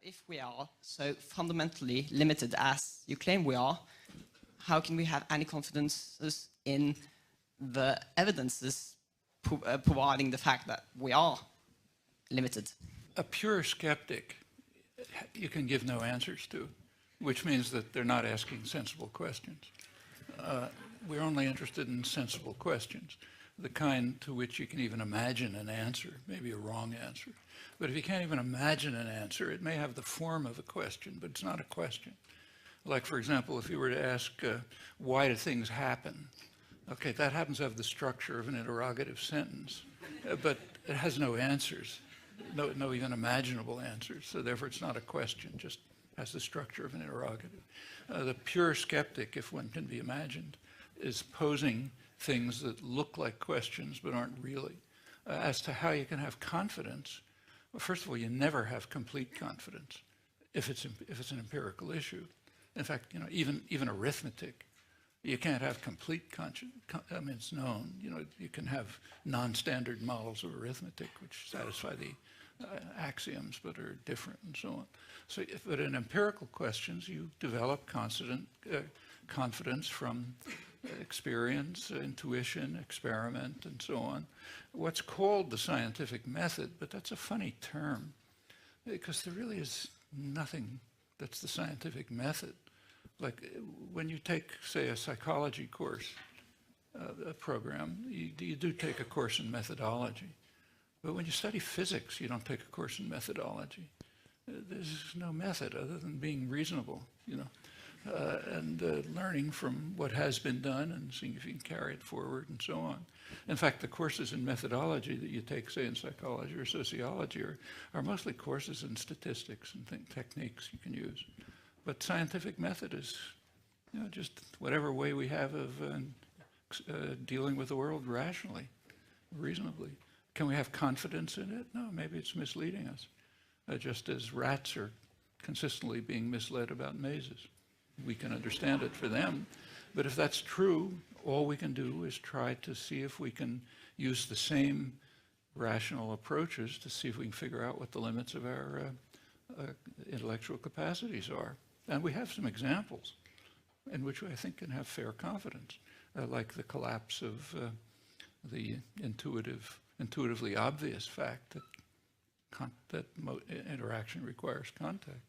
if we are so fundamentally limited as you claim we are, how can we have any confidence in the evidences providing the fact that we are limited? A pure skeptic, you can give no answers to, which means that they're not asking sensible questions. We're only interested in sensible questions, the kind to which you can even imagine an answer, maybe a wrong answer. But if you can't even imagine an answer, it may have the form of a question, but it's not a question. Like, for example, if you were to ask, why do things happen? Okay, that happens to have the structure of an interrogative sentence, but it has no answers, no even imaginable answers. So therefore, it's not a question, just has the structure of an interrogative. The pure skeptic, if one can be imagined, is posing things that look like questions but aren't really. As to how you can have confidence, well, first of all, you never have complete confidence if it's an empirical issue. In fact, even arithmetic, you can't have complete I mean, it's known. You can have non-standard models of arithmetic which satisfy the axioms but are different and so on. So, but in empirical questions, you develop constant confidence from experience, intuition, experiment, and so on. What's called the scientific method, but that's a funny term because there really is nothing that's the scientific method. Like when you take, say, a psychology course, a program, you do take a course in methodology. But when you study physics, you don't take a course in methodology. There's no method other than being reasonable, and learning from what has been done and seeing if you can carry it forward and so on. In fact, the courses in methodology that you take, say, in psychology or sociology are mostly courses in statistics and techniques you can use. But scientific method is just whatever way we have of dealing with the world rationally, reasonably. Can we have confidence in it? No, maybe it's misleading us, just as rats are consistently being misled about mazes. We can understand it for them, but if that's true, all we can do is try to see if we can use the same rational approaches to see if we can figure out what the limits of our intellectual capacities are. And we have some examples in which I think can have fair confidence, like the collapse of the intuitively obvious fact that interaction requires contact.